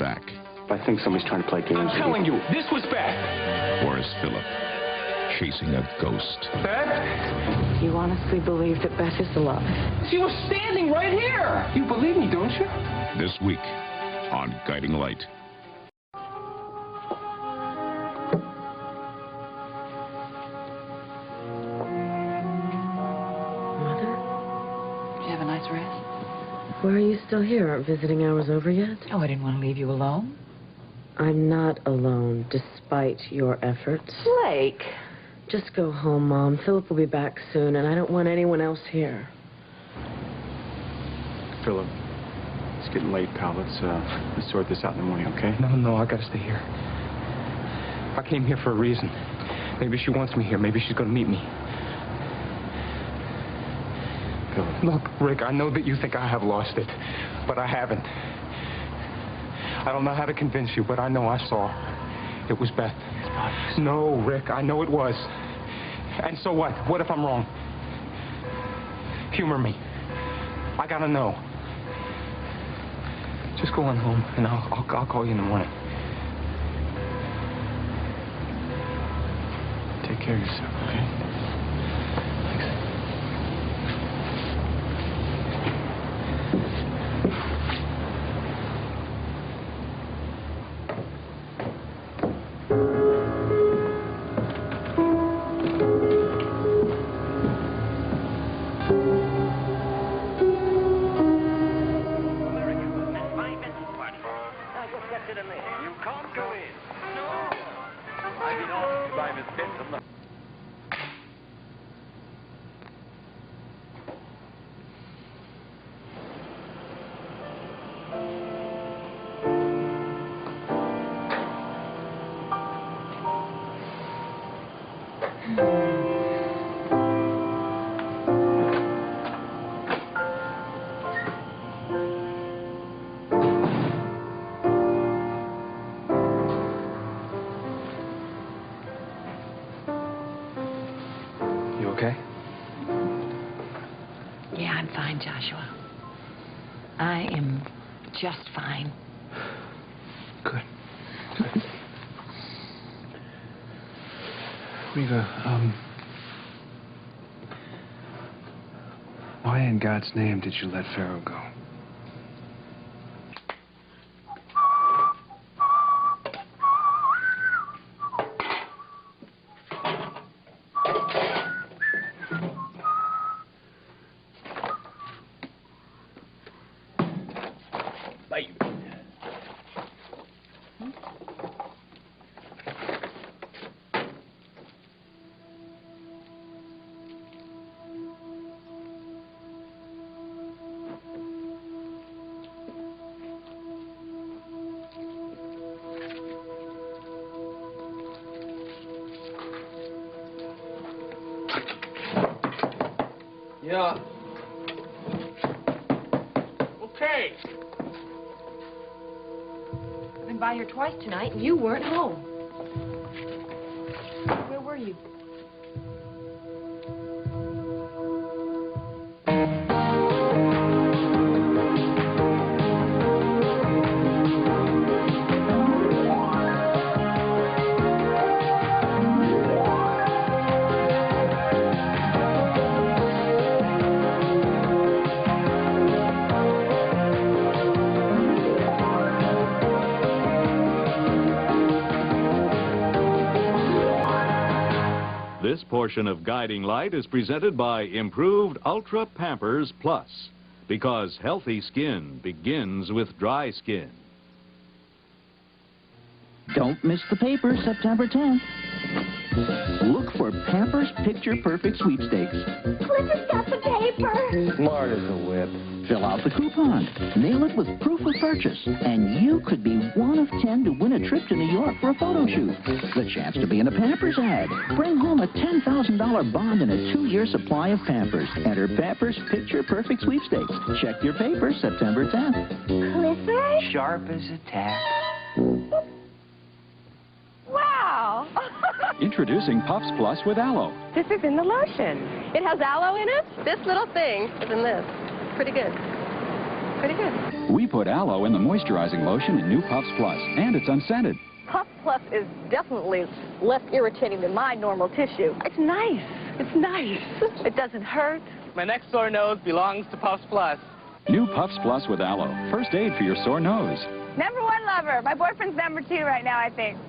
back. I think somebody's trying to play games. I'm telling you, this was Beth. Or is Philip chasing a ghost? Beth? You honestly believe that Beth is alive? She was standing right here. You believe me, don't you? This week on Guiding Light. Mother? Did you have a nice rest? Why are you still here? Aren't visiting hours over yet? Oh, I didn't want to leave you alone. I'm not alone, despite your efforts. Blake. Just go home, Mom. Philip will be back soon, and I don't want anyone else here. Philip, it's getting late, pal. Let's sort this out in the morning, okay? No, I gotta stay here. I came here for a reason. Maybe she wants me here. Maybe she's gonna meet me. Philip. Look, Rick, I know that you think I have lost it, but I haven't. I don't know how to convince you, but I know I saw her. It was Beth. No, Rick, I know it was. And so what? What if I'm wrong? Humor me. I gotta know. Just go on home, and I'll call you in the morning. Take care of yourself, okay? You okay? Yeah, I'm fine, Joshua. I am just fine. Good. Reva, why in God's name did you let Pharaoh go? Yeah. Okay. I've been by here twice tonight, and you weren't home. Where were you? This portion of Guiding Light is presented by Improved Ultra Pampers Plus, because healthy skin begins with dry skin. Don't miss the paper September 10th. Look for Pampers Picture Perfect Sweepstakes. Clifford's got the paper. Smart as a whip. Fill out the coupon, mail it with proof of purchase, and you could be one of 10 to win a trip to New York for a photo shoot. The chance to be in a Pampers ad. Bring home a $10,000 bond and a 2-year supply of Pampers. Enter Pampers Picture Perfect Sweepstakes. Check your paper September 10th. Clifford? Sharp as a tack. Wow! Introducing Puffs Plus with aloe. This is in the lotion. It has aloe in it? This little thing is in this. Pretty good. Pretty good. We put aloe in the moisturizing lotion in new Puffs Plus, and it's unscented. Puff Plus is definitely less irritating than my normal tissue. It's nice. It's nice. It doesn't hurt. My next sore nose belongs to Puffs Plus. New Puffs Plus with aloe. First aid for your sore nose. Number one lover. My boyfriend's number two right now, I think.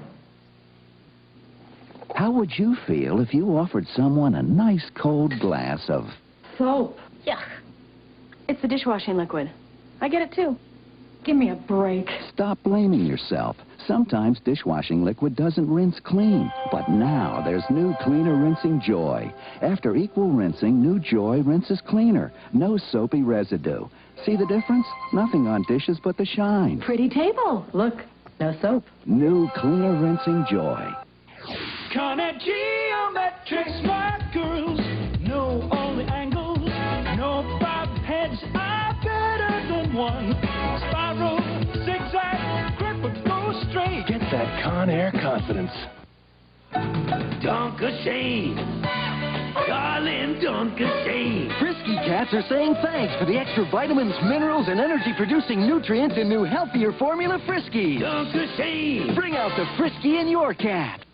How would you feel if you offered someone a nice cold glass of Soap. Yuck. It's the dishwashing liquid. I get it, too. Give me a break. Stop blaming yourself. Sometimes dishwashing liquid doesn't rinse clean. But now there's new Cleaner Rinsing Joy. After equal rinsing, new Joy rinses cleaner. No soapy residue. See the difference? Nothing on dishes but the shine. Pretty table. Look, no soap. New Cleaner Rinsing Joy. Connect geometric smart girls. Know all the angles. No bob heads are better than one. Spiral, zigzag, grip or go straight. Get that Conair confidence. Donkashane. Darling Donkashane. Frisky cats are saying thanks for the extra vitamins, minerals, and energy-producing nutrients in new, healthier formula Friskies. Donkashane. Bring out the Frisky in your cat.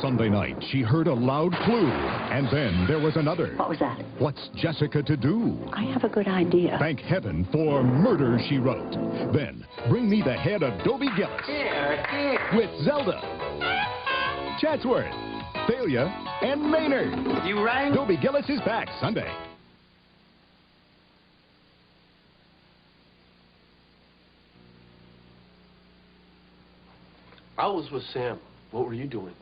Sunday night, she heard a loud clue, and then there was another. What was that? What's Jessica to do? I have a good idea. Thank heaven for Murder, She Wrote. Then, bring me the head of Dobie Gillis. With Zelda, Chatsworth, Thalia, and Maynard. You rang? Dobie Gillis is back Sunday. I was with Sam. What were you doing?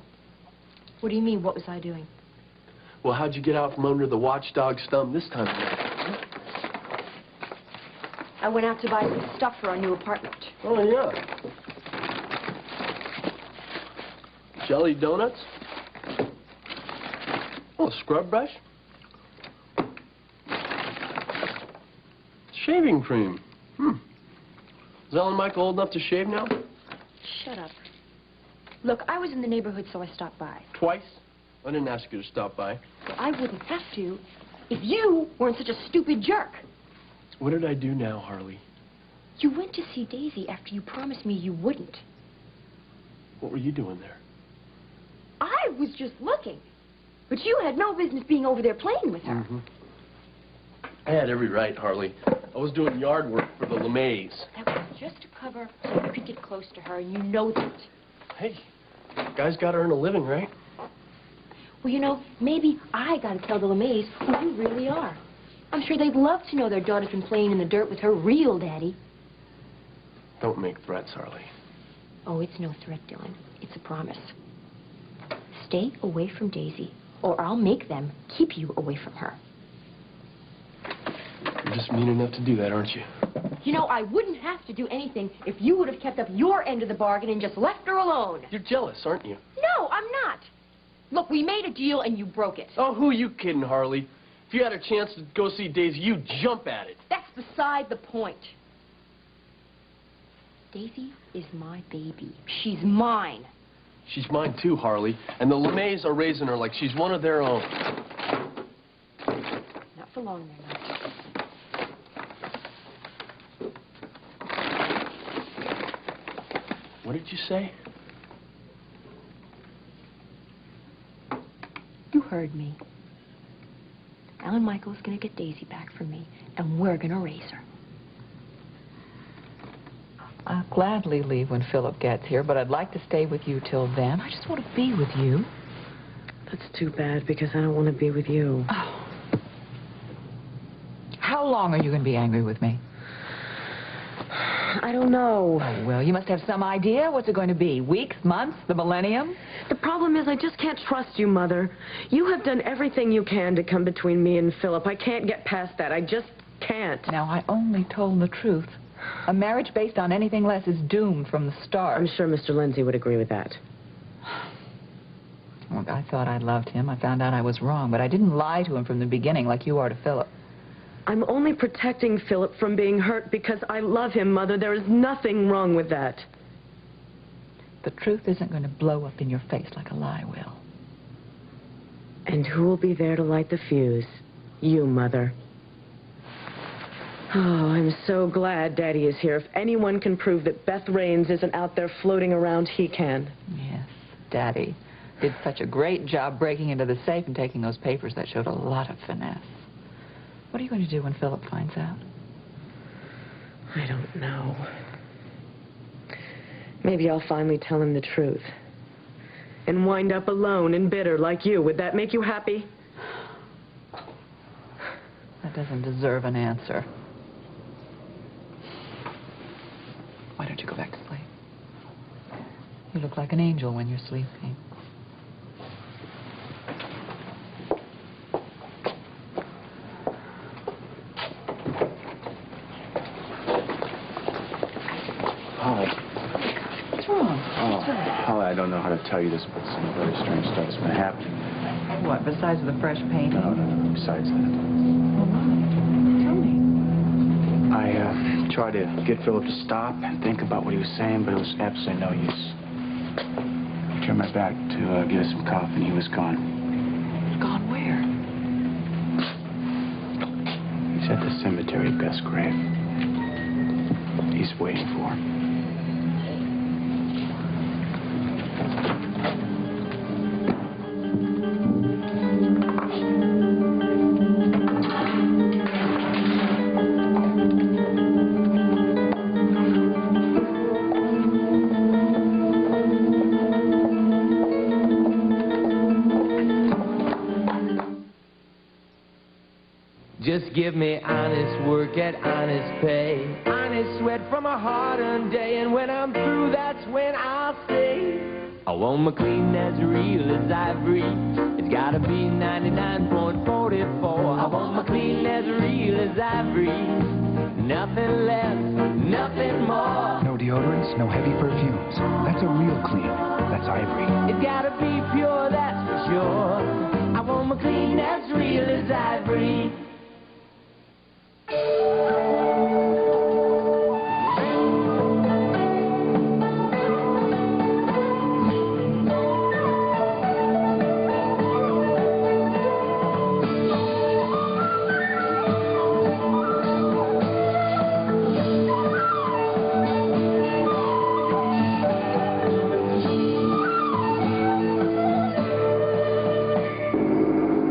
What do you mean, what was I doing? Well, how'd you get out from under the watchdog's thumb this time around? I went out to buy some stuff for our new apartment. Oh, yeah. Jelly donuts? Oh, a scrub brush? Shaving cream. Is Ellen Michael old enough to shave now? Shut up. Look, I was in the neighborhood, so I stopped by. Twice? I didn't ask you to stop by. Well, I wouldn't have to if you weren't such a stupid jerk. What did I do now, Harley? You went to see Daisy after you promised me you wouldn't. What were you doing there? I was just looking. But you had no business being over there playing with her. I had every right, Harley. I was doing yard work for the LeMays. That was just to cover so you could get close to her, and you know that. Hey, guys gotta earn a living, right? Well, you know, maybe I gotta tell the LeMays who you really are. I'm sure they'd love to know their daughter's been playing in the dirt with her real daddy. Don't make threats, Harley. Oh, it's no threat, Dylan. It's a promise. Stay away from Daisy, or I'll make them keep you away from her. You're just mean enough to do that, aren't you? You know, I wouldn't have to do anything if you would have kept up your end of the bargain and just left her alone. You're jealous, aren't you? No, I'm not. Look, we made a deal and you broke it. Oh, who you kidding, Harley? If you had a chance to go see Daisy, you'd jump at it. That's beside the point. Daisy is my baby. She's mine. She's mine too, Harley. And the LeMays are raising her like she's one of their own. Not for long, then. What did you say? You heard me. Alan Michael's gonna get Daisy back from me, and we're gonna raise her. I'll gladly leave when Philip gets here, but I'd like to stay with you till then. I just want to be with you. That's too bad, because I don't want to be with you. Oh. How long are you going to be angry with me? I don't know. Oh, well, you must have some idea. What's it going to be? Weeks, months, the millennium? The problem is I just can't trust you, Mother. You have done everything you can to come between me and Philip. I can't get past that. I just can't. Now, I only told the truth. A marriage based on anything less is doomed from the start. I'm sure Mr. Lindsay would agree with that. Look, I thought I loved him. I found out I was wrong, but I didn't lie to him from the beginning like you are to Philip. I'm only protecting Philip from being hurt because I love him, Mother. There is nothing wrong with that. The truth isn't going to blow up in your face like a lie will. And who will be there to light the fuse? You, Mother. Oh, I'm so glad Daddy is here. If anyone can prove that Beth Raines isn't out there floating around, he can. Yes, Daddy did such a great job breaking into the safe and taking those papers. That showed a lot of finesse. What are you going to do when Philip finds out? I don't know. Maybe I'll finally tell him the truth. And wind up alone and bitter like you. Would that make you happy? That doesn't deserve an answer. Why don't you go back to sleep? You look like an angel when you're sleeping. Holly. What's wrong? Holly, I don't know how to tell you this, but some very strange stuff has been happening. What, besides the fresh painting? No, besides that. Well, what? Tell me. I tried to get Philip to stop and think about what he was saying, but it was absolutely no use. I turned my back to get us some coffee, and he was gone. Gone where? He's at the cemetery at Beth's grave. He's waiting for him. Just give me honest work at honest pay, honest sweat from a hard-earned day, and when I'm through, that's when I'll say, I want my clean as real as ivory. It's gotta be 99.44. I want my clean as real as ivory. Nothing less, nothing more. No deodorants, no heavy perfumes. That's a real clean. That's ivory. It's gotta be pure, that's for sure. I want my clean as real as ivory.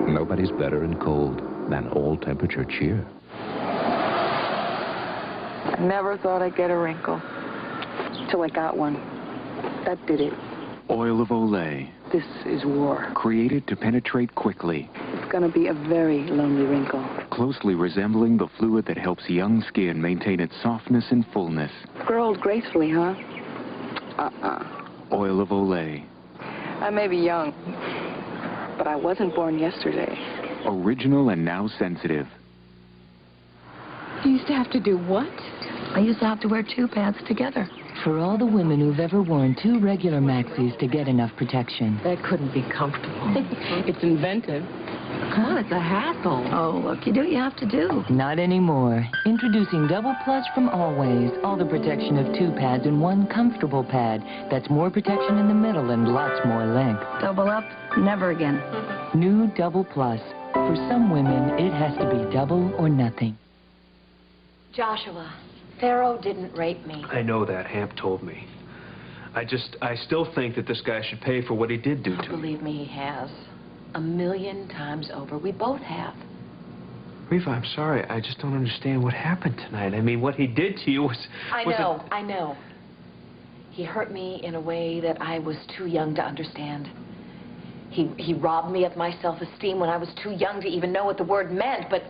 Nobody's better in cold than all-temperature cheer. I never thought I'd get a wrinkle. Till I got one. That did it. Oil of Olay. This is war. Created to penetrate quickly. It's gonna be a very lonely wrinkle. Closely resembling the fluid that helps young skin maintain its softness and fullness. Grow old gracefully, huh? Oil of Olay. I may be young, but I wasn't born yesterday. Original and now sensitive. You used to have to do what? I used to have to wear 2 pads together. For all the women who've ever worn 2 regular maxis to get enough protection. That couldn't be comfortable. It's inventive. Come on, it's a hassle. Oh, look, you do what you have to do. Not anymore. Introducing Double Plus from Always. All the protection of 2 pads in 1 comfortable pad. That's more protection in the middle and lots more length. Double up? Never again. New Double Plus. For some women, it has to be double or nothing. Joshua, Pharaoh didn't rape me. I know that. Hamp told me. I still think that this guy should pay for what he did do to me. Believe me, he has. 1,000,000 times over. We both have. Reva, I'm sorry. I just don't understand what happened tonight. I mean, what he did to you was... I know. He hurt me in a way that I was too young to understand. He robbed me of my self-esteem when I was too young to even know what the word meant, but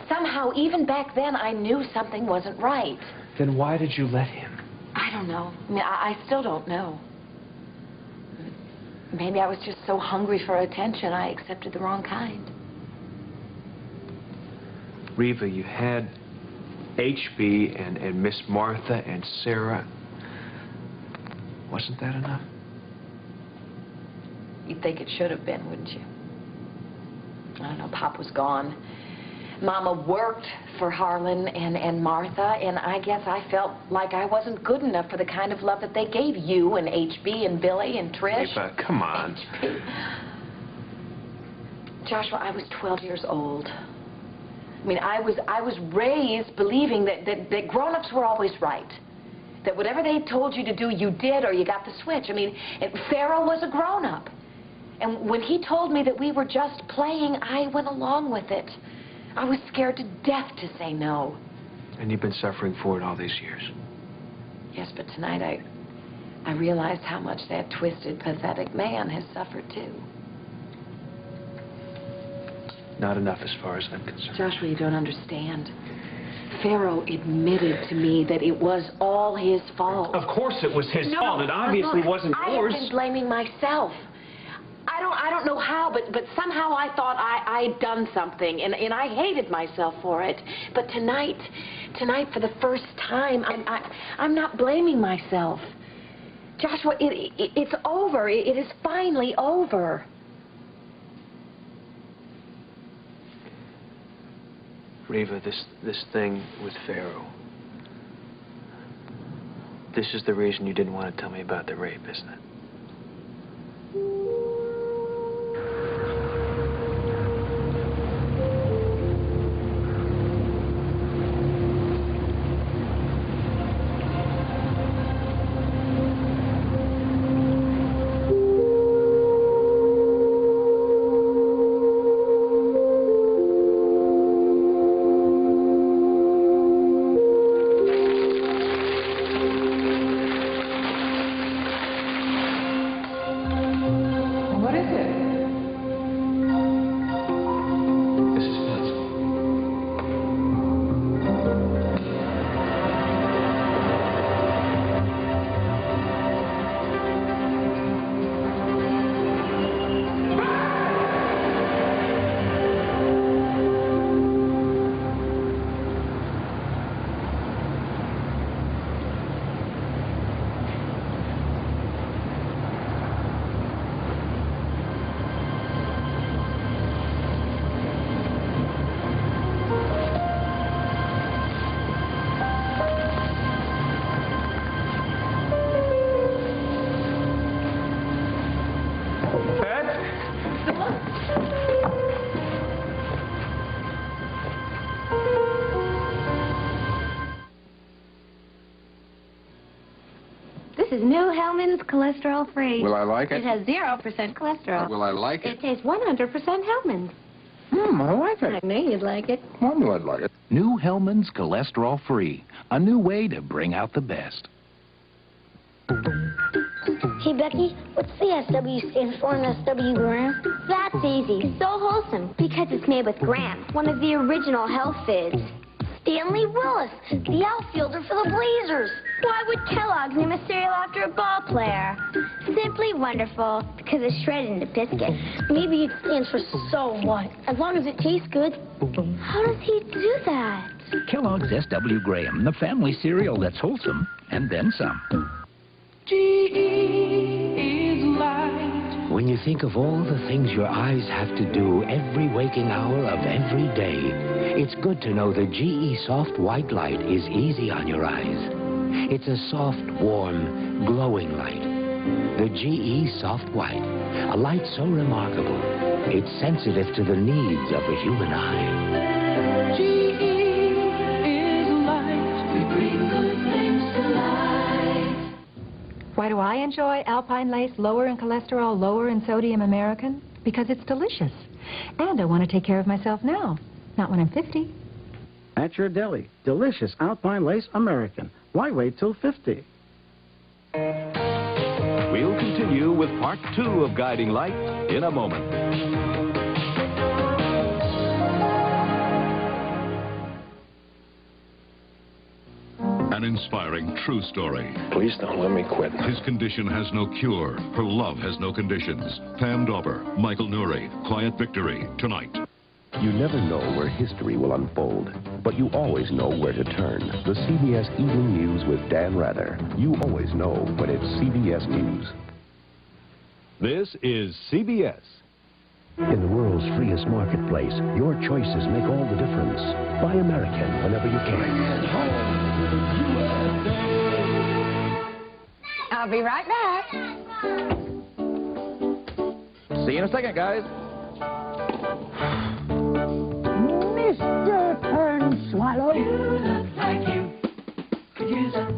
somehow, even back then, I knew something wasn't right. Then why did you let him? I don't know. I mean, I still don't know. Maybe I was just so hungry for attention, I accepted the wrong kind. Reva, you had HB and Miss Martha and Sarah. Wasn't that enough? You'd think it should have been, wouldn't you? I don't know, Pop was gone. Mama worked for Harlan and Martha, and I guess I felt like I wasn't good enough for the kind of love that they gave you and HB and Billy and Trish. Reva, come on. HB. Joshua, I was 12 years old. I mean, I was raised believing that grown-ups were always right. That whatever they told you to do, you did, or you got the switch. I mean, Pharaoh was a grown-up. And when he told me that we were just playing, I went along with it. I was scared to death to say no. And you've been suffering for it all these years. Yes, but tonight I realized how much that twisted, pathetic man has suffered, too. Not enough as far as I'm concerned. Joshua, you don't understand. Pharaoh admitted to me that it was all his fault. Of course it was his fault. It obviously wasn't yours. I have been blaming myself. I don't know how, but somehow I thought I'd done something, and I hated myself for it. But tonight, for the first time, I'm not blaming myself. Joshua, it's over. It is finally over. Reva, this thing with Pharaoh, this is the reason you didn't want to tell me about the rape, isn't it? This is new Hellman's cholesterol free. Will I like it? It has 0% cholesterol. Will I like it? It tastes 100% Hellman's. I like it. I knew you'd like it. I knew I'd like it. New Hellman's cholesterol free. A new way to bring out the best. Hey, Becky, what's the SW stand for in SW Graham? That's easy. It's so wholesome because it's made with Graham, one of the original health foods. Stanley Willis, the outfielder for the Blazers. Why would Kellogg's name a cereal after a ball player? Simply wonderful, because it's shredded into biscuit. Maybe it stands for so what? As long as it tastes good. How does he do that? Kellogg's SW Graham, the family cereal that's wholesome, and then some. When you think of all the things your eyes have to do every waking hour of every day, it's good to know the GE Soft White Light is easy on your eyes. It's a soft, warm, glowing light. The GE Soft White, a light so remarkable, it's sensitive to the needs of the human eye. GE is light. We bring good things to life. Why do I enjoy Alpine Lace lower in cholesterol, lower in sodium American? Because it's delicious. And I want to take care of myself now, not when I'm 50. At your deli, delicious Alpine Lace American. Why wait till 50? We'll continue with part 2 of Guiding Light in a moment. An inspiring true story. Please don't let me quit. His condition has no cure. Her love has no conditions. Pam Dauber, Michael Nouri, Quiet Victory, tonight. You never know where history will unfold, but you always know where to turn. The CBS Evening News with Dan Rather. You always know when it's CBS News. This is CBS. In the world's freest marketplace, your choices make all the difference. Buy American whenever you can. I'll be right back. See you in a second, guys. Mr. Turn Swallow. You look like you could use a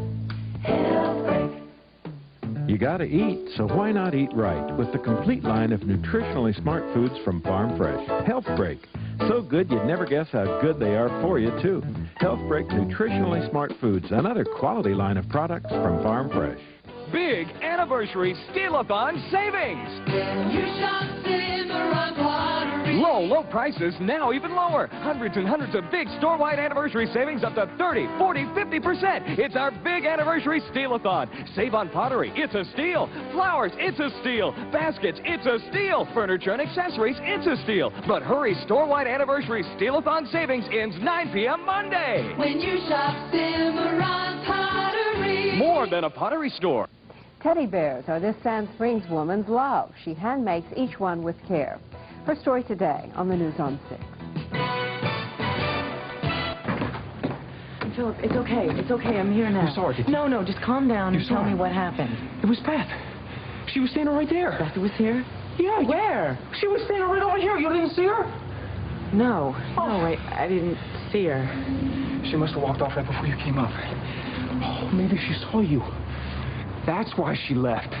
health break. You gotta eat, so why not eat right with the complete line of nutritionally smart foods from Farm Fresh. Health Break. So good you'd never guess how good they are for you, too. Health Break Nutritionally Smart Foods, another quality line of products from Farm Fresh. Big anniversary Steal-a-thon savings. You shop Cimarron Pottery. Low prices, now even lower. Hundreds and hundreds of big store-wide anniversary savings up to 30, 40, 50%. It's our big anniversary Steal-a-thon. Save on pottery, it's a steal. Flowers, it's a steal. Baskets, it's a steal. Furniture and accessories, it's a steal. But hurry, store-wide anniversary Steal-a-thon savings ends 9 p.m. Monday. When you shop Cimarron Pottery. More than a pottery store. Teddy bears are this Sand Springs woman's love. She handmakes each one with care. Her story today on the News on 6. Philip, it's okay. It's okay. I'm here now. You saw her, No, just calm down and tell me what happened. It was Beth. She was standing right there. Beth was here? Yeah. Where? She was standing right over here. You didn't see her? No, I didn't see her. She must have walked off right before you came up. Oh, maybe she saw you. That's why she left.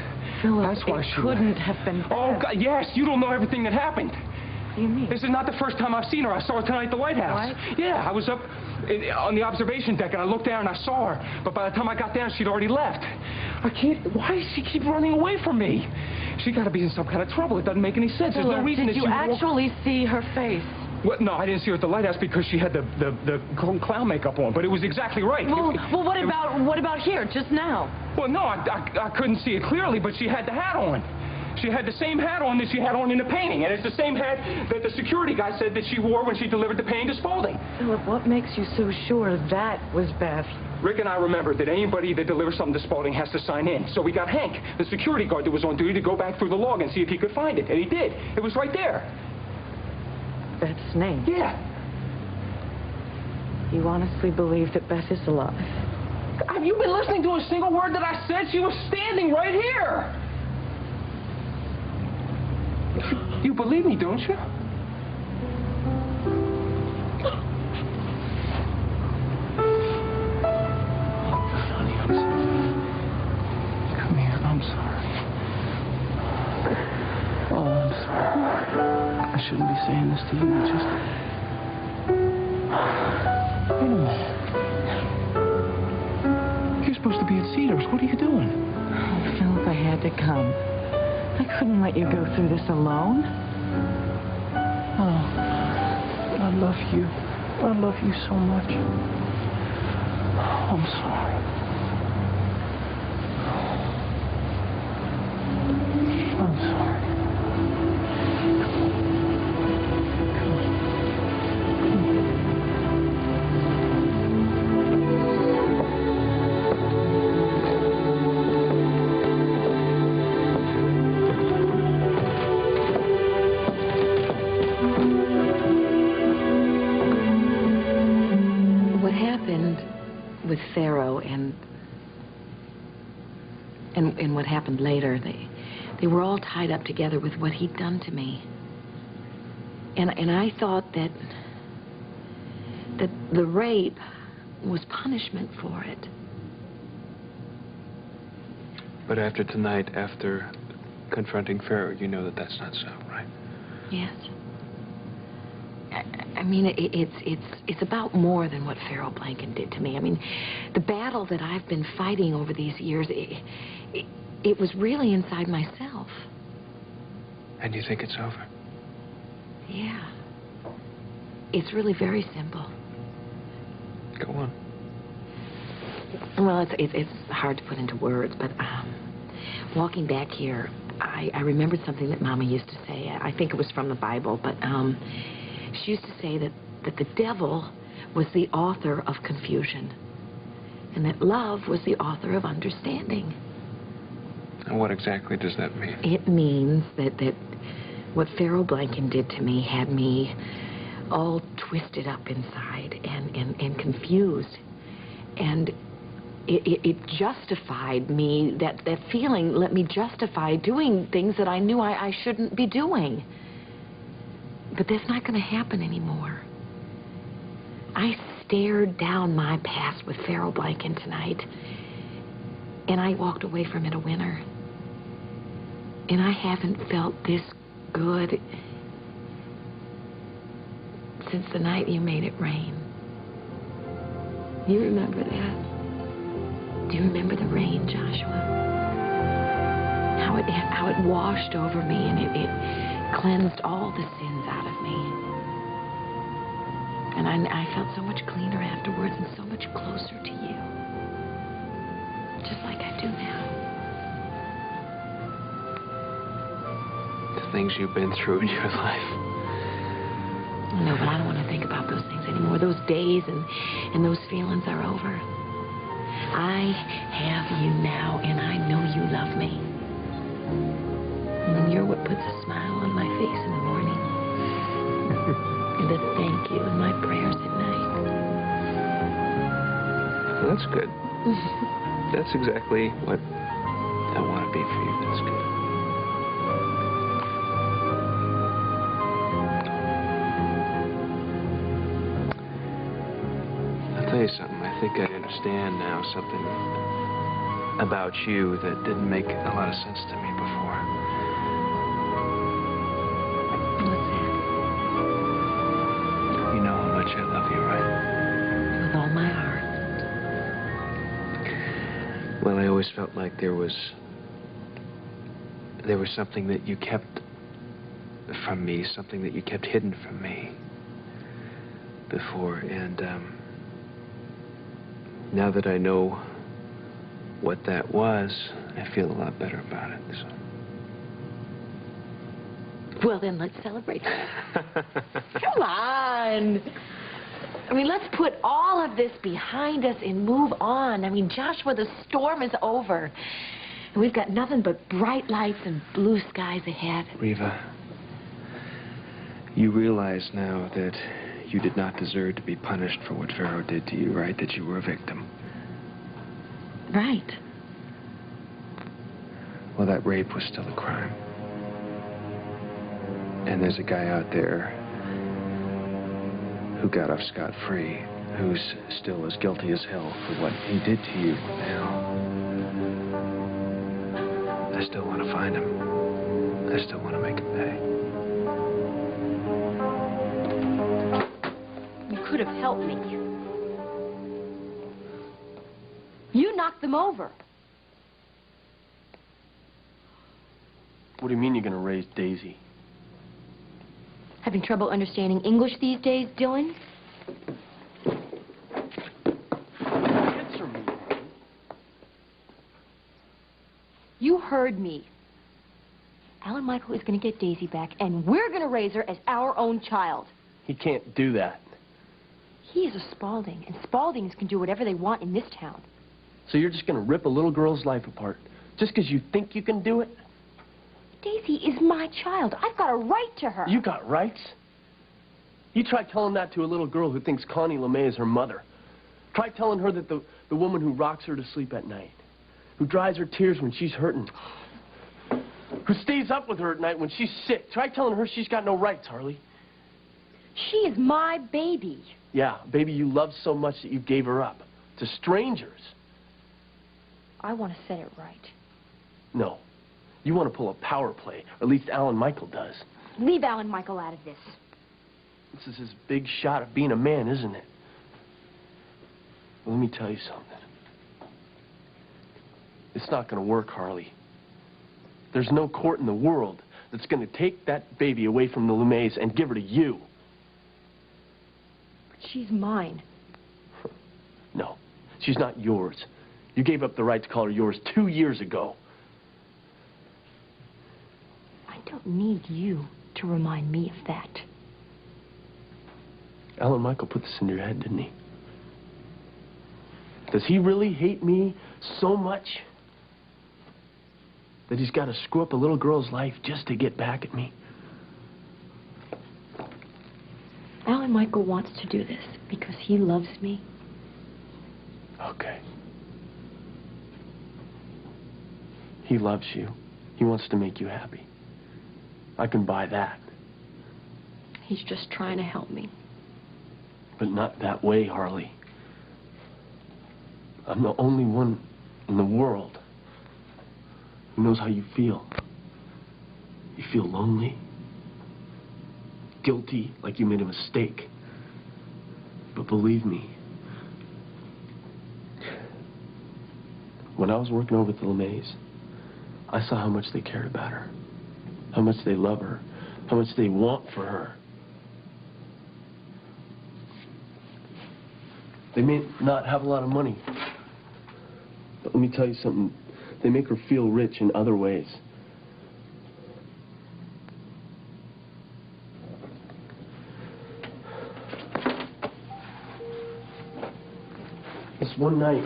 Philip, That's why she couldn't left. have been Beth. Oh, God, yes, you don't know everything that happened. What do you mean? This is not the first time I've seen her. I saw her tonight at the White House. What? Yeah, I was up on the observation deck, and I looked down and I saw her. But by the time I got down, she'd already left. I can't... Why does she keep running away from me? She got to be in some kind of trouble. It doesn't make any sense. There's no reason did that you she... actually see her face? Well, no, I didn't see her at the lighthouse because she had the clown makeup on, but it was exactly right. Well, what about here, just now? Well, no, I couldn't see it clearly, but she had the hat on. She had the same hat on that she had on in the painting, and it's the same hat that the security guy said that she wore when she delivered the painting to Spaulding. Philip, what makes you so sure that was Beth? Rick and I remembered that anybody that delivers something to Spaulding has to sign in. So we got Hank, the security guard that was on duty, to go back through the log and see if he could find it, and he did. It was right there. Beth's name? Yeah. You honestly believe that Beth is alive? Have you been listening to a single word that I said? She was standing right here. You believe me, don't you? Honey, I'm sorry. Come here, I'm sorry. Oh, I'm sorry. I shouldn't be saying this to you, just... Wait a minute. You're supposed to be at Cedars. What are you doing? Oh, Philip, I had to come. I couldn't let you go through this alone. Oh, I love you. I love you so much. I'm sorry. I'm sorry. With Pharaoh and what happened later, they were all tied up together with what he'd done to me. And I thought that the rape was punishment for it. But after tonight, after confronting Pharaoh, you know that that's not so, right? Yes. I mean, it's about more than what Pharaoh Blanken did to me. I mean, the battle that I've been fighting over these years, it was really inside myself. And you think it's over? Yeah. It's really very simple. Go on. Well, it's hard to put into words, but walking back here, I remembered something that Mama used to say. I think it was from the Bible, but she used to say that the devil was the author of confusion, and that love was the author of understanding. And what exactly does that mean? It means that what Pharaoh Blanken did to me had me all twisted up inside and confused. And it justified me, that feeling let me justify doing things that I knew I shouldn't be doing. But that's not going to happen anymore. I stared down my past with Pharaoh Blanken tonight, and I walked away from it a winner. And I haven't felt this good since the night you made it rain. You remember that? Do you remember the rain, Joshua? How it washed over me, and it cleansed all the sins out of me. And I felt so much cleaner afterwards and so much closer to you. Just like I do now. The things you've been through in your life. No, but I don't want to think about those things anymore. Those days and those feelings are over. I have you now, and I know you love me. And you're what puts a smile on my face in the morning. And a thank you in my prayers at night. Well, that's good. That's exactly what I want to be for you. That's good. I'll tell you something. I think I understand now something about you that didn't make a lot of sense to me before. What's that? You know how much I love you, right? With all my heart. Well, I always felt like there was something that you kept from me, something that you kept hidden from me before, and now that I know what that was, I feel a lot better about it. So. Well, then let's celebrate. Come on. I mean, let's put all of this behind us and move on. I mean, Joshua, the storm is over. And we've got nothing but bright lights and blue skies ahead. Reva, you realize now that you did not deserve to be punished for what Pharaoh did to you, right? That you were a victim. Right. Well, that rape was still a crime. And there's a guy out there who got off scot-free, who's still as guilty as hell for what he did to you now. I still want to find him. I still want to make him pay. You could have helped me. You knocked them over. What do you mean you're going to raise Daisy? Having trouble understanding English these days, Dylan? Answer me. You heard me. Alan Michael is going to get Daisy back, and we're going to raise her as our own child. He can't do that. He is a Spaulding, and Spauldings can do whatever they want in this town. So you're just going to rip a little girl's life apart just because you think you can do it? Daisy is my child. I've got a right to her. You got rights? You try telling that to a little girl who thinks Connie LeMay is her mother. Try telling her that the woman who rocks her to sleep at night, who dries her tears when she's hurting, who stays up with her at night when she's sick. Try telling her she's got no rights, Harley. She is my baby. Yeah, baby you love so much that you gave her up to strangers. I want to set it right. No. You want to pull a power play, or at least Alan Michael does. Leave Alan Michael out of this. This is his big shot at being a man, isn't it? Well, let me tell you something. It's not going to work, Harley. There's no court in the world that's going to take that baby away from the LeMays and give her to you. But she's mine. No, she's not yours. You gave up the right to call her yours 2 years ago. I don't need you to remind me of that. Alan Michael put this in your head, didn't he? Does he really hate me so much that he's got to screw up a little girl's life just to get back at me? Alan Michael wants to do this because he loves me. Okay. He loves you. He wants to make you happy. I can buy that. He's just trying to help me. But not that way, Harley. I'm the only one in the world who knows how you feel. You feel lonely, guilty, like you made a mistake. But believe me, when I was working over at the LeMays, I saw how much they cared about her, how much they love her, how much they want for her. They may not have a lot of money, but let me tell you something. They make her feel rich in other ways. This one night,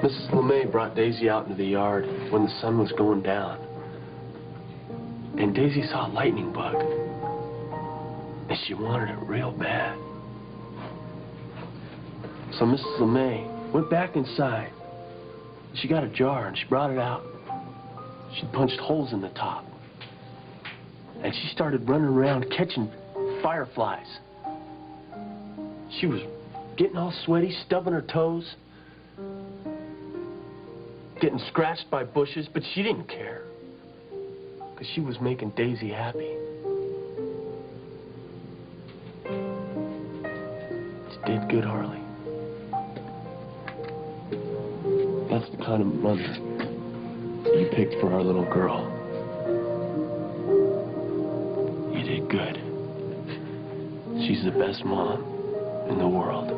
Mrs. LeMay brought Daisy out into the yard when the sun was going down. And Daisy saw a lightning bug. And she wanted it real bad. So Mrs. LeMay went back inside. She got a jar and she brought it out. She punched holes in the top. And she started running around catching fireflies. She was getting all sweaty, stubbing her toes, getting scratched by bushes, but she didn't care. Because she was making Daisy happy. It did good, Harley. That's the kind of mother you picked for our little girl. You did good. She's the best mom in the world.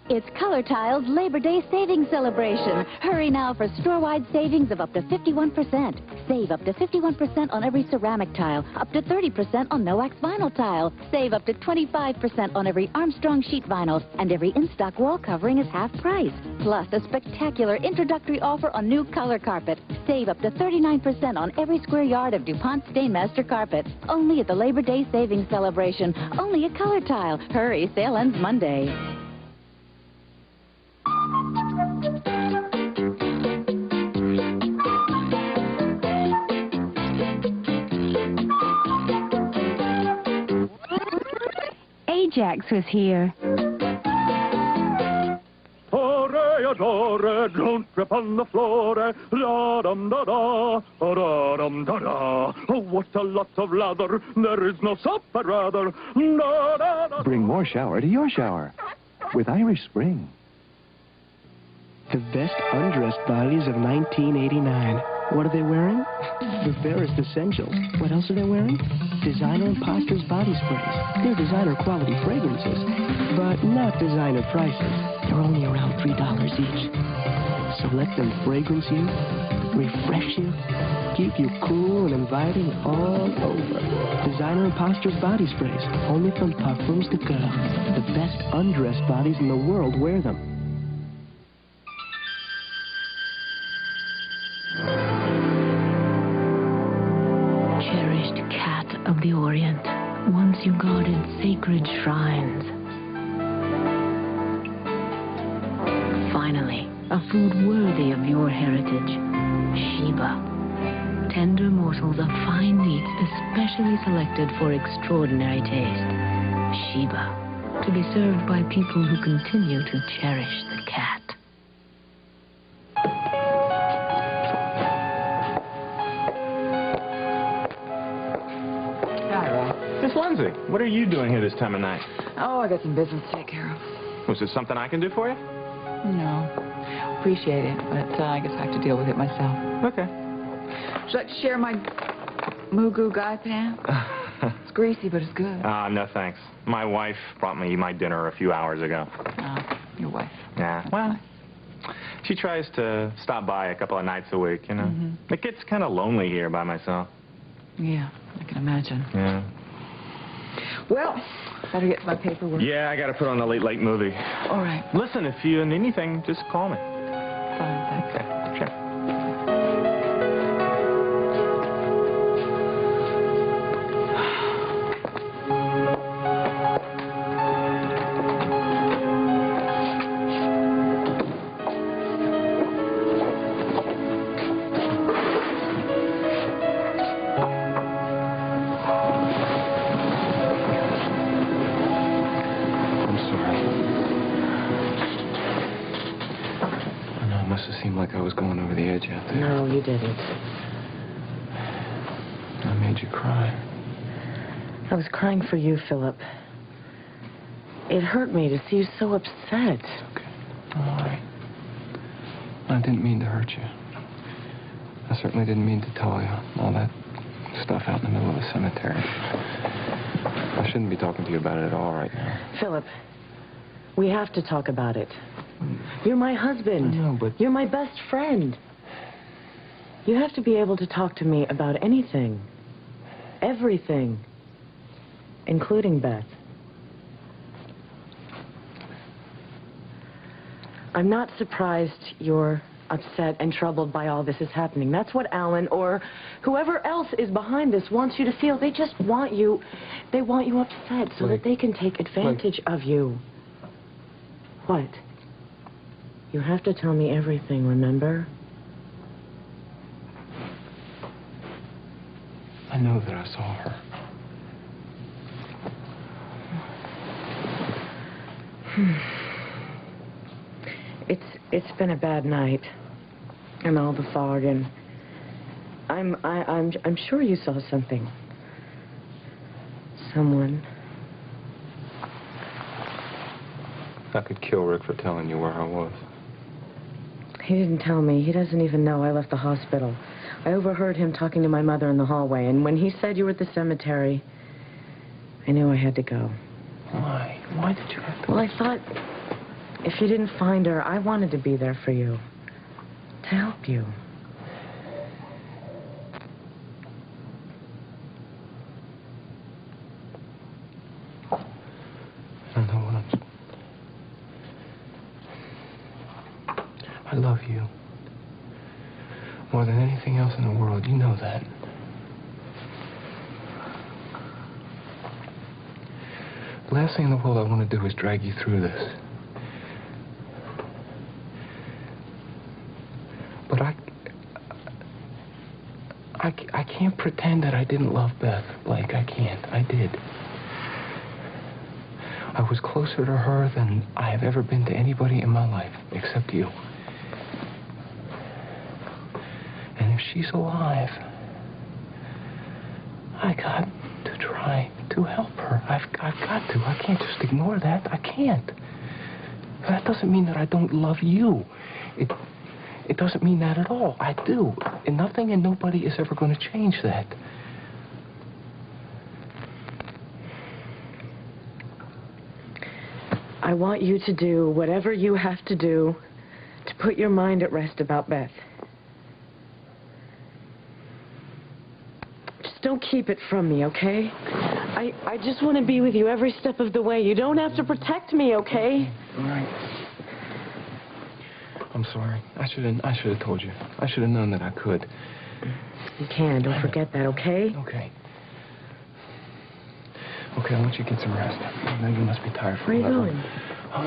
It's Color Tile's Labor Day Savings Celebration. Hurry now for store-wide savings of up to 51%. Save up to 51% on every ceramic tile, up to 30% on no-wax vinyl tile. Save up to 25% on every Armstrong sheet vinyl, and every in-stock wall covering is half price. Plus, a spectacular introductory offer on new color carpet. Save up to 39% on every square yard of DuPont Stainmaster carpet. Only at the Labor Day Savings Celebration. Only at Color Tile. Hurry, sale ends Monday. Ajax was here. Adore, don't trip on the floor. Da-dum-da-da, da-dum-da-da. Oh, what a lot of lather. There is no soap I'd rather. Da-da-da. Bring more shower to your shower with Irish Spring. The best undressed bodies of 1989. What are they wearing? The barest essentials. What else are they wearing? Designer Imposters body sprays. They're designer quality fragrances, but not designer prices. They're only around $3 each. So let them fragrance you, refresh you, keep you cool and inviting all over. Designer Imposters body sprays. Only from Parfums de Coeur. The best undressed bodies in the world wear them. Of the Orient, once you guarded sacred shrines. Finally, a food worthy of your heritage, Sheba. Tender morsels of fine meats especially selected for extraordinary taste. Sheba, to be served by people who continue to cherish the cat. Miss Lindsay, what are you doing here this time of night? Oh, I got some business to take care of. Was there something I can do for you? No. Appreciate it, but I guess I have to deal with it myself. Okay. Would you like to share my Mugu Guy pan? It's greasy, but it's good. No thanks. My wife brought me my dinner a few hours ago. Your wife. Yeah, well, she tries to stop by a couple of nights a week, you know. It gets kind of lonely here by myself. Yeah, I can imagine. Yeah. Well, better get to my paperwork. Yeah, I got to put on the late movie. All right. Listen, if you need anything, just call me. Fine, thanks. Okay, sure. must have seemed like I was going over the edge out there. No, you didn't. I made you cry. I was crying for you, Philip. It hurt me to see you so upset. Okay. All right. I didn't mean to hurt you. I certainly didn't mean to tell you all that stuff out in the middle of the cemetery. I shouldn't be talking to you about it at all right now. Philip, we have to talk about it. You're my husband. I know, but... You're my best friend. You have to be able to talk to me about anything. Everything. Including Beth. I'm not surprised you're upset and troubled by all this is happening. That's what Alan or whoever else is behind this wants you to feel. They just want you, they want you upset so that they can take advantage of you. What? You have to tell me everything, remember? I know that I saw her. It's been a bad night, and all the fog, and I'm sure you saw something. Someone. I could kill Rick for telling you where I was. He didn't tell me. He doesn't even know I left the hospital. I overheard him talking to my mother in the hallway, and when he said you were at the cemetery, I knew I had to go. Why? Why did you have to? Well, I thought if you didn't find her, I wanted to be there for you. To help you. I don't know what I love you. More than anything else in the world. You know that. The last thing in the world I want to do is drag you through this. But I can't pretend that I didn't love Beth, Blake. I can't. I did. I was closer to her than I have ever been to anybody in my life, except you. And if she's alive, I got to try to help her. I've got to. I can't just ignore that. I can't. That doesn't mean that I don't love you. It doesn't mean that at all. I do. And nothing and nobody is ever going to change that. I want you to do whatever you have to do to put your mind at rest about Beth. Just don't keep it from me, okay? I just want to be with you every step of the way. You don't have to protect me, okay? All right. I'm sorry. I should have told you. I should have known that I could. You can. Don't forget that, okay? Okay. Okay, I want you to get some rest. I know you must be tired from Where are you going?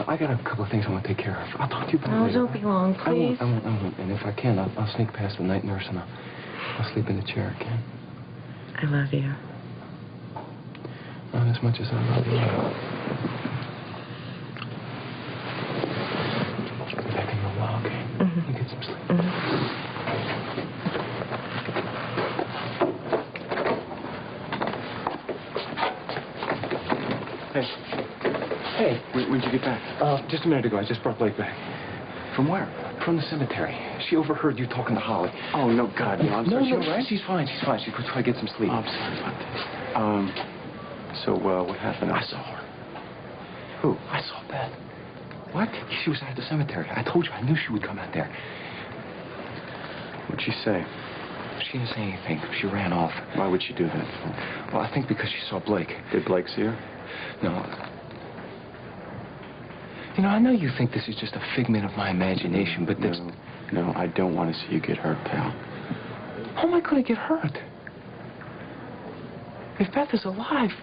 I got a couple of things I want to take care of. I'll talk to you about it later. Don't be long, please. I won't. And if I can, I'll sneak past the night nurse and I'll sleep in the chair again. I love you. Not as much as I love you. Back in your while, okay? You get some sleep. Hey, when'd you get back? Just a minute ago. I just brought Blake back. From where? From the cemetery. She overheard you talking to Holly. Oh, no, God, no, I'm sorry. No, right? She's fine. She's fine. She's going to try to get some sleep. Oh, I'm sorry about this. So, what happened? I saw her. Who? I saw Beth. What? She was at the cemetery. I told you. I knew she would come out there. What'd she say? She didn't say anything. She ran off. Why would she do that? Well, I think because she saw Blake. Did Blake see her? No. You know, I know you think this is just a figment of my imagination, but this... No, I don't want to see you get hurt, pal. How am I going to get hurt? If Beth is alive...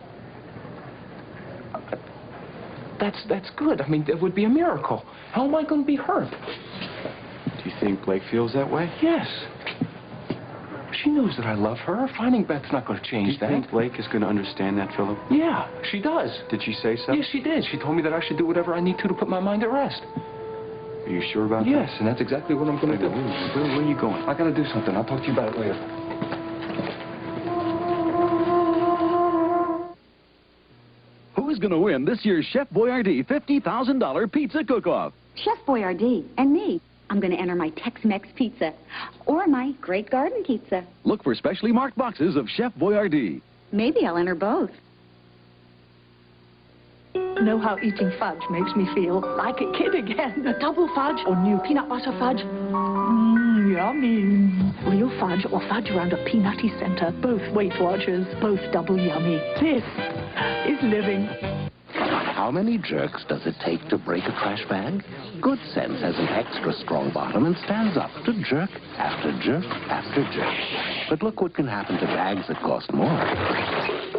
That's good. I mean, it would be a miracle. How am I going to be hurt? Do you think Blake feels that way? Yes. She knows that I love her. Finding Beth's not going to change that. Do you think Blake is going to understand that, Philip? Yeah, she does. Did she say so? Yes, she did. She told me that I should do whatever I need to put my mind at rest. Are you sure about Yes. this? And that's exactly what I'm going to do. Where are you going? I got to do something. I'll talk to you about it later. Who's going to win this year's Chef Boyardee $50,000 pizza cook-off? Chef Boyardee and me. I'm going to enter my Tex-Mex pizza or my Great Garden pizza. Look for specially marked boxes of Chef Boyardee. Maybe I'll enter both. Know how eating fudge makes me feel like a kid again. A double fudge or new peanut butter fudge. Yummy. Real fudge or fudge around a peanutty center. Both Weight Watchers, both double yummy. This is living. How many jerks does it take to break a trash bag? Good Sense has an extra strong bottom and stands up to jerk after jerk after jerk. But look what can happen to bags that cost more.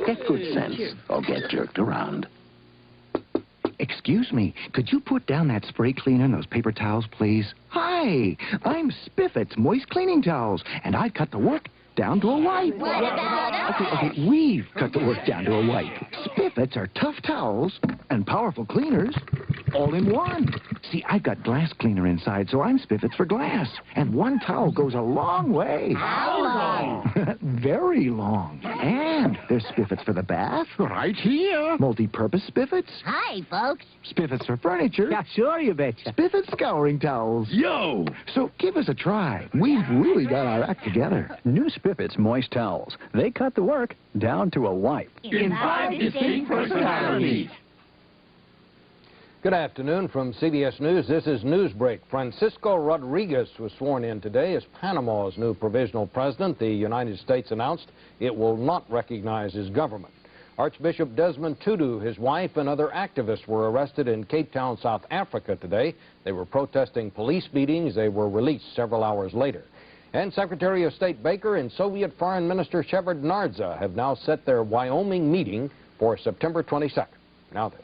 Get Good Sense or get jerked around. Excuse me, could you put down that spray cleaner and those paper towels, please? Hi, I'm Spiffet's Moist Cleaning Towels, and I cut the work down to a wipe. What about us? Okay, we've cut the work down to a wipe. Spiffets are tough towels and powerful cleaners all in one. See, I've got glass cleaner inside, so I'm Spiffets for glass. And one towel goes a long way. How long? Very long. And there's Spiffets for the bath. Right here. Multi-purpose Spiffets. Hi, folks. Spiffets for furniture. Yeah, sure, you betcha. Spiffet scouring towels. Yo! So give us a try. We've really got our act together. New Spiffet's Moist Towels. They cut the work down to a wipe. In 5 distinct personalities. Good afternoon from CBS News. This is Newsbreak. Francisco Rodriguez was sworn in today as Panama's new provisional president. The United States announced it will not recognize his government. Archbishop Desmond Tutu, his wife, and other activists were arrested in Cape Town, South Africa today. They were protesting police beatings. They were released several hours later. And Secretary of State Baker and Soviet Foreign Minister Shevardnadze have now set their Wyoming meeting for September 22nd. Now this.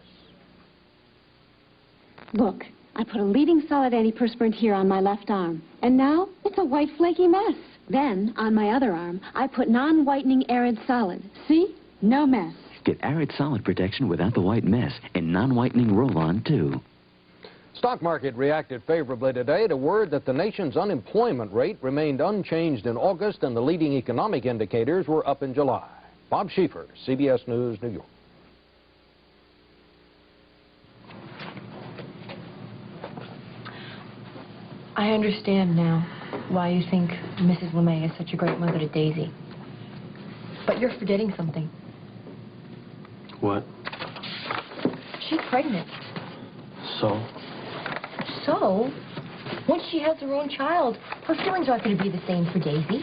Look, I put a leading solid antiperspirant here on my left arm, and now it's a white flaky mess. Then, on my other arm, I put non-whitening arid solid. See? No mess. Get arid solid protection without the white mess and non-whitening roll-on, too. Stock market reacted favorably today to word that the nation's unemployment rate remained unchanged in August and the leading economic indicators were up in July. Bob Schieffer, CBS News, New York. I understand now why you think Mrs. LeMay is such a great mother to Daisy. But you're forgetting something. What? She's pregnant. So? So, once she has her own child, her feelings aren't going to be the same for Daisy.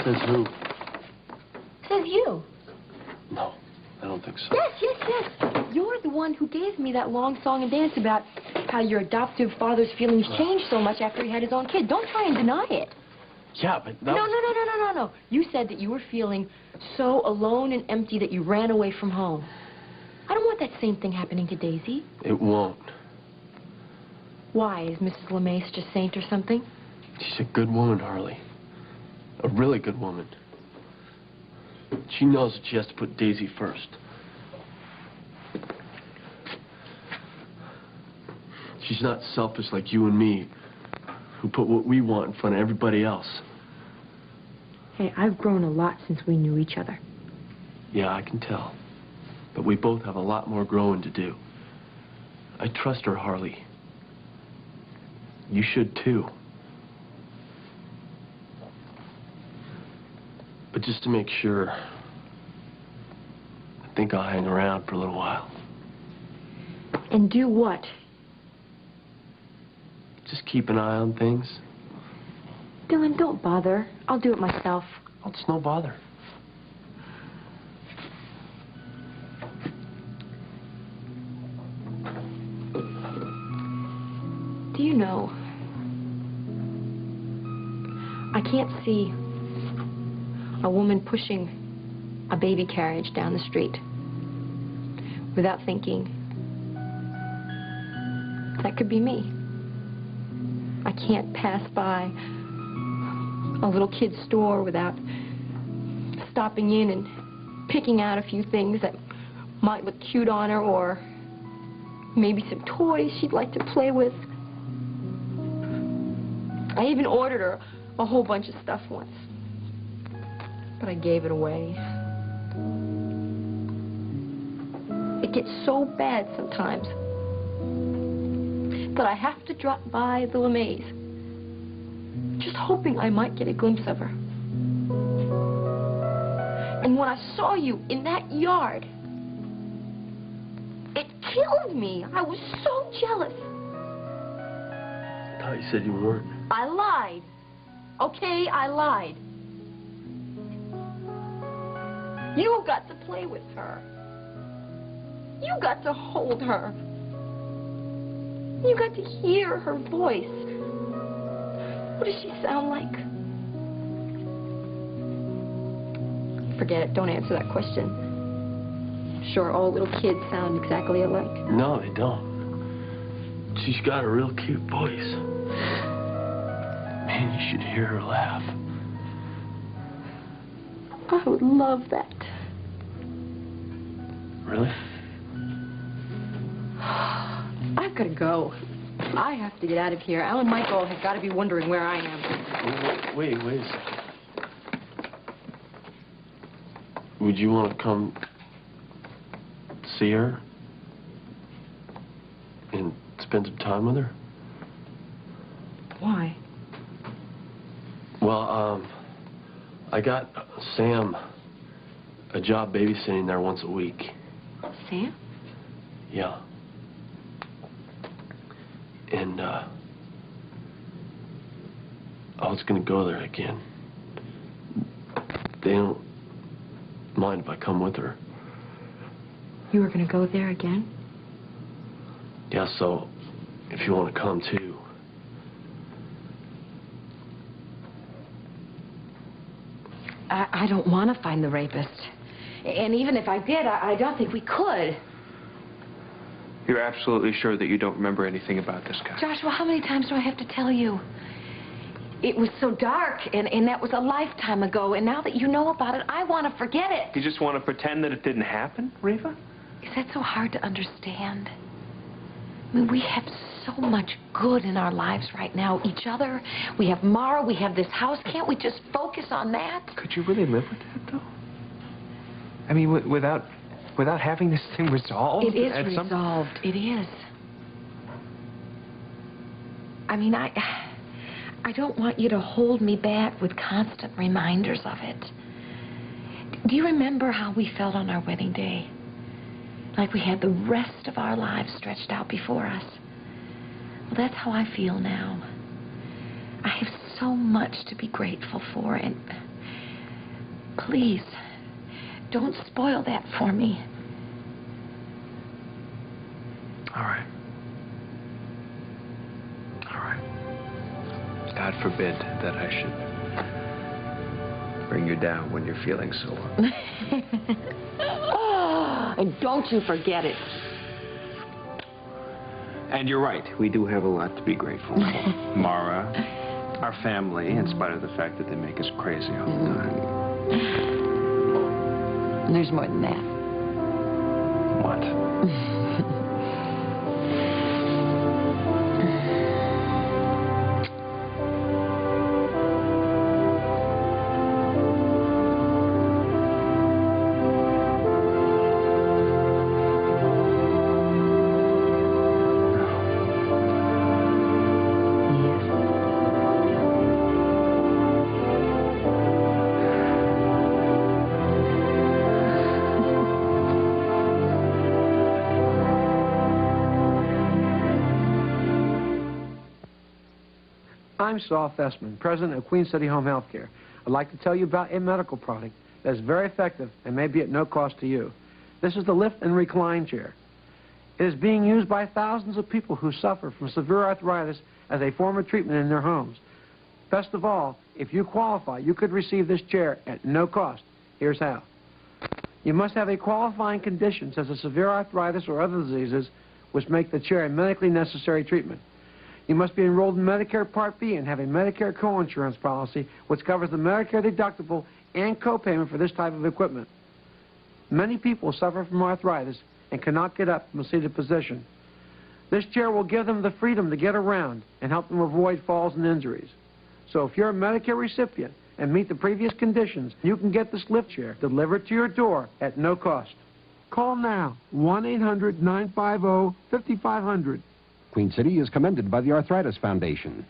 Says who? Says you. No, I don't think so. Yes. You're the one who gave me that long song and dance about how your adoptive father's feelings changed so much after he had his own kid. Don't try and deny it. Yeah, but that No. You said that you were feeling so alone and empty that you ran away from home. I don't want that same thing happening to Daisy. It won't. Why? Is Mrs. LeMay such a saint or something? She's a good woman, Harley. A really good woman. She knows that she has to put Daisy first. She's not selfish like you and me, who put what we want in front of everybody else. Hey, I've grown a lot since we knew each other. Yeah, I can tell. But we both have a lot more growing to do. I trust her, Harley. You should, too. But just to make sure, I think I'll hang around for a little while. And do what? Just keep an eye on things. Dylan, don't bother. I'll do it myself. Oh, it's no bother. Do you know, I can't see a woman pushing a baby carriage down the street without thinking, that could be me. I can't pass by a little kid's store without stopping in and picking out a few things that might look cute on her, or maybe some toys she'd like to play with. I even ordered her a whole bunch of stuff once. But I gave it away. It gets so bad sometimes that I have to drop by the LeMays, just hoping I might get a glimpse of her. And when I saw you in that yard, it killed me. I was so jealous. I thought you said you weren't. I lied. Okay, I lied. You got to play with her. You got to hold her. You got to hear her voice. What does she sound like? Forget it. Don't answer that question. Sure, all little kids sound exactly alike. No, they don't. She's got a real cute voice. Man, you should hear her laugh. I would love that. Really? I've got to go. I have to get out of here. Alan Michael has got to be wondering where I am. Wait a second. Would you want to come see her and spend some time with her? Why? Well, I got Sam a job babysitting there once a week. Sam? Yeah. And, I was gonna go there again. They don't mind if I come with her. You were going to go there again? Yeah, so if you want to come too. I don't want to find the rapist. And even if I did, I don't think we could. You're absolutely sure that you don't remember anything about this guy? Joshua, how many times do I have to tell you? It was so dark, and that was a lifetime ago, and now that you know about it, I want to forget it. You just want to pretend that it didn't happen, Reva? Is that so hard to understand? I mean, we have so much good in our lives right now. Each other, we have Mara, we have this house. Can't we just focus on that? Could you really live with that, though? I mean, without having this thing resolved? It is resolved. It is. I mean, I don't want you to hold me back with constant reminders of it. Do you remember how we felt on our wedding day? Like we had the rest of our lives stretched out before us. Well, that's how I feel now. I have so much to be grateful for, and please, don't spoil that for me. All right. All right. God forbid that I should bring you down when you're feeling so low. And don't you forget it. And you're right. We do have a lot to be grateful for. Mara, our family, in spite of the fact that they make us crazy all the time. And there's more than that. What? I'm Saul Fessman, president of Queen City Home Healthcare. I'd like to tell you about a medical product that is very effective and may be at no cost to you. This is the Lift and Recline chair. It is being used by thousands of people who suffer from severe arthritis as a form of treatment in their homes. Best of all, if you qualify, you could receive this chair at no cost. Here's how. You must have a qualifying condition such as severe arthritis or other diseases which make the chair a medically necessary treatment. You must be enrolled in Medicare Part B and have a Medicare coinsurance policy which covers the Medicare deductible and copayment for this type of equipment. Many people suffer from arthritis and cannot get up from a seated position. This chair will give them the freedom to get around and help them avoid falls and injuries. So if you're a Medicare recipient and meet the previous conditions, you can get this lift chair delivered to your door at no cost. Call now, 1-800-950-5500. Queen City is commended by the Arthritis Foundation.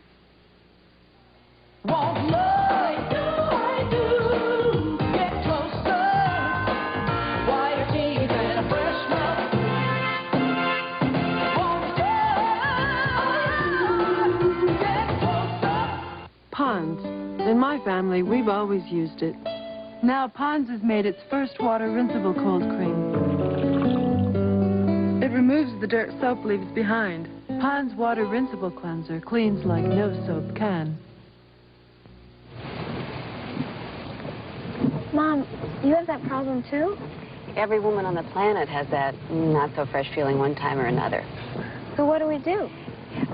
Pond's. In my family, we've always used it. Now Pond's has made its first water rinsable cold cream. It removes the dirt soap leaves behind. Pond's water rinsable cleanser cleans like no soap can. Mom, you have that problem too? Every woman on the planet has that not-so-fresh feeling one time or another. So what do we do?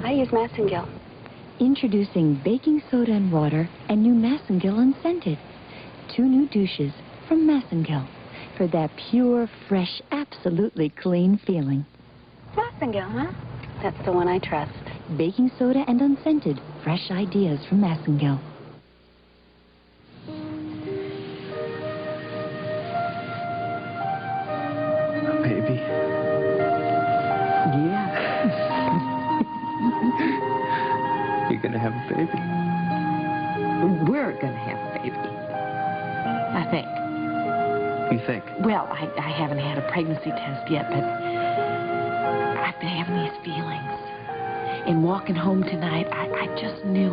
I use Massengill. Introducing baking soda and water and new Massengill Unscented. 2 new douches from Massengill for that pure, fresh, absolutely clean feeling. Massengill, huh? That's the one I trust. Baking soda and unscented. Fresh ideas from Massengill. Baby. Yeah. You're gonna have a baby. We're going to have a baby. I think. You think? Well, I haven't had a pregnancy test yet, but I've been having these feelings. And walking home tonight, I just knew.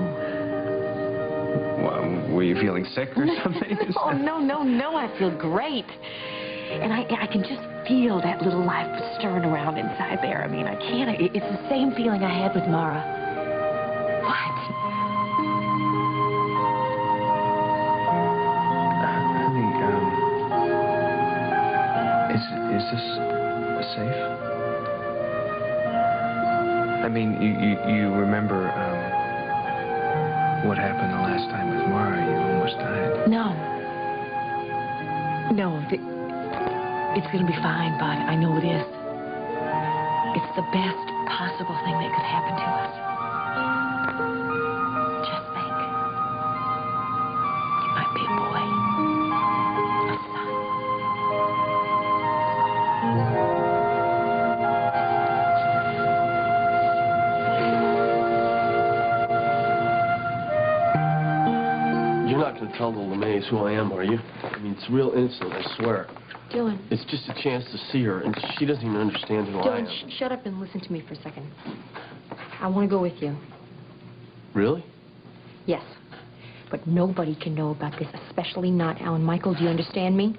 Well, were you feeling sick or something? Oh, no, I feel great. And I can just feel that little life stirring around inside there. I mean, I can't. It's the same feeling I had with Mara. What? Is this safe? I mean, you remember what happened the last time with Mara? You almost died. No, it's going to be fine, Bud. I know it is. It's the best possible thing that could happen to us. Just think. It might be a boy. A son. You're not going to tell the LeMays who I am, are you? I mean, it's real innocent, I swear. Dylan. It's just a chance to see her, and she doesn't even understand who I am. Dylan, shut up and listen to me for a second. I want to go with you. Really? Yes. But nobody can know about this, especially not Alan Michael. Do you understand me?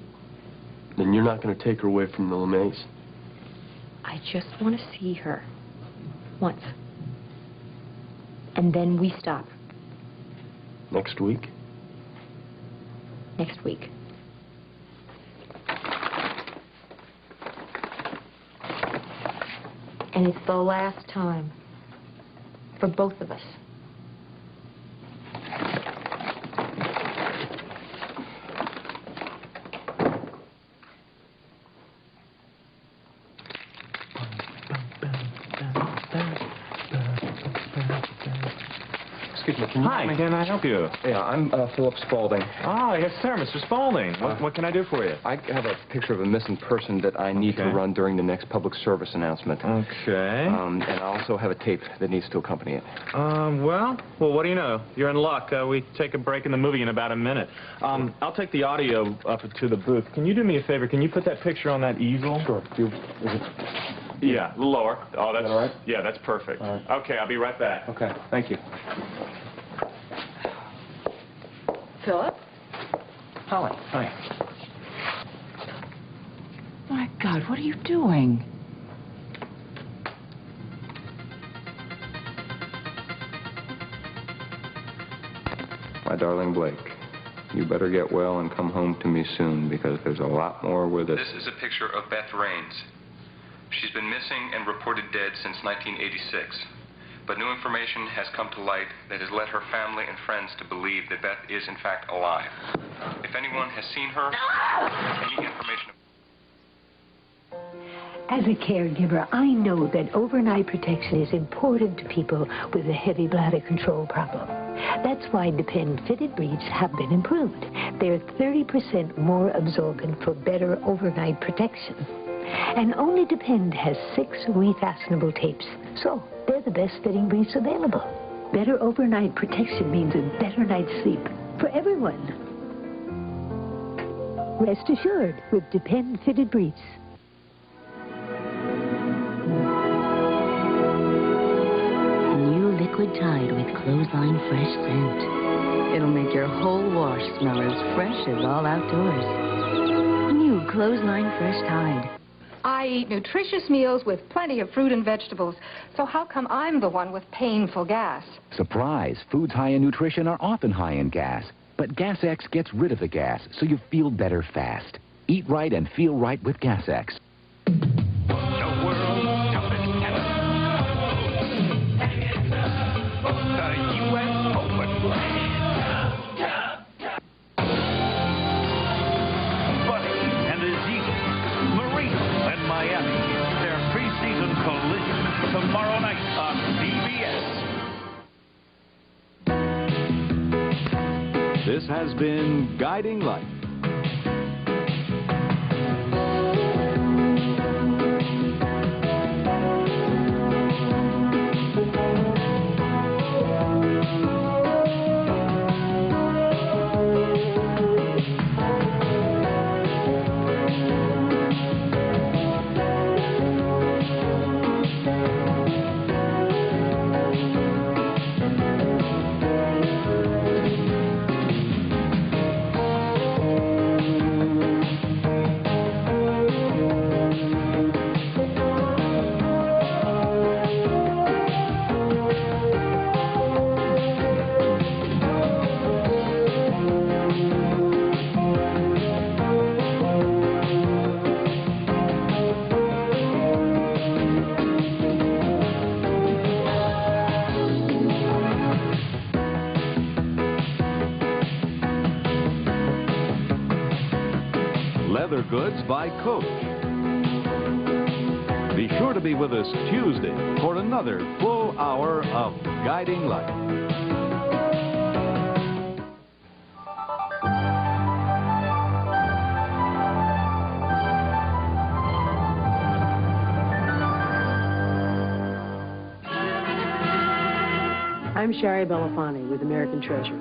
Then you're not going to take her away from the LeMays? I just want to see her. Once. And then we stop. Next week? Next week. And it's the last time. For both of us. Excuse me, can you Hi, can I help you? Yeah, I'm Philip Spaulding. Ah, yes, sir, Mr. Spaulding. What can I do for you? I have a picture of a missing person that I need to run during the next public service announcement. Okay. And I also have a tape that needs to accompany it. Well, what do you know? You're in luck. We take a break in the movie in about a minute. I'll take the audio up to the booth. Can you do me a favor? Can you put that picture on that easel? Sure. Yeah, a little lower. Oh, that's all right? Yeah, that's perfect. All right. Okay, I'll be right back. Okay, thank you. Philip? Holly, hi. My God, what are you doing? My darling Blake, you better get well and come home to me soon because there's a lot more with us. This is a picture of Beth Raines. She's been missing and reported dead since 1986. But new information has come to light that has led her family and friends to believe that Beth is in fact alive. If anyone has seen her, any information... As a caregiver, I know that overnight protection is important to people with a heavy bladder control problem. That's why Depend fitted briefs have been improved. They're 30% more absorbent for better overnight protection. And only Depend has 6 refastenable tapes. So, they're the best fitting briefs available. Better overnight protection means a better night's sleep for everyone. Rest assured with Depend fitted briefs. New Liquid Tide with Clothesline Fresh Scent. It'll make your whole wash smell as fresh as all outdoors. New Clothesline Fresh Tide. I eat nutritious meals with plenty of fruit and vegetables, so how come I'm the one with painful gas? Surprise! Foods high in nutrition are often high in gas. But Gas X gets rid of the gas, so you feel better fast. Eat right and feel right with Gas X. Tomorrow night on CBS. This has been Guiding Light. Leather Goods by Coach. Be sure to be with us Tuesday for another full hour of Guiding Light. I'm Shari Belafonte with American Treasure.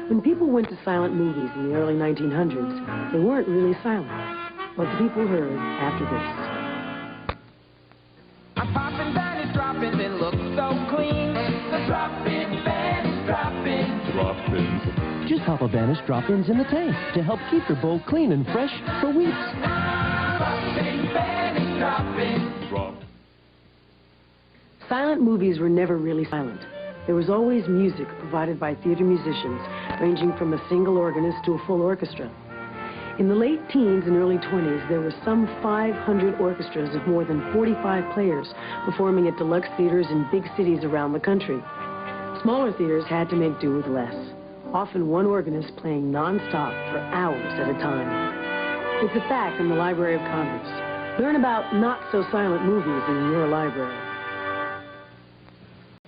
When people went to silent movies in the early 1900s, they weren't really silent. What the people heard after this. I'm popping down and dropping, and look so clean. The drop-in Vanish drop-in. Drop-ins. Just pop a Vanish drop-ins in the tank to help keep your bowl clean and fresh for weeks. Drop-in Vanish drop-in. Drop. Silent movies were never really silent. There was always music provided by theater musicians, ranging from a single organist to a full orchestra. In the late teens and early 20s, there were some 500 orchestras of more than 45 players performing at deluxe theaters in big cities around the country. Smaller theaters had to make do with less, often one organist playing non-stop for hours at a time. It's a fact in the Library of Congress. Learn about not-so-silent movies in your library.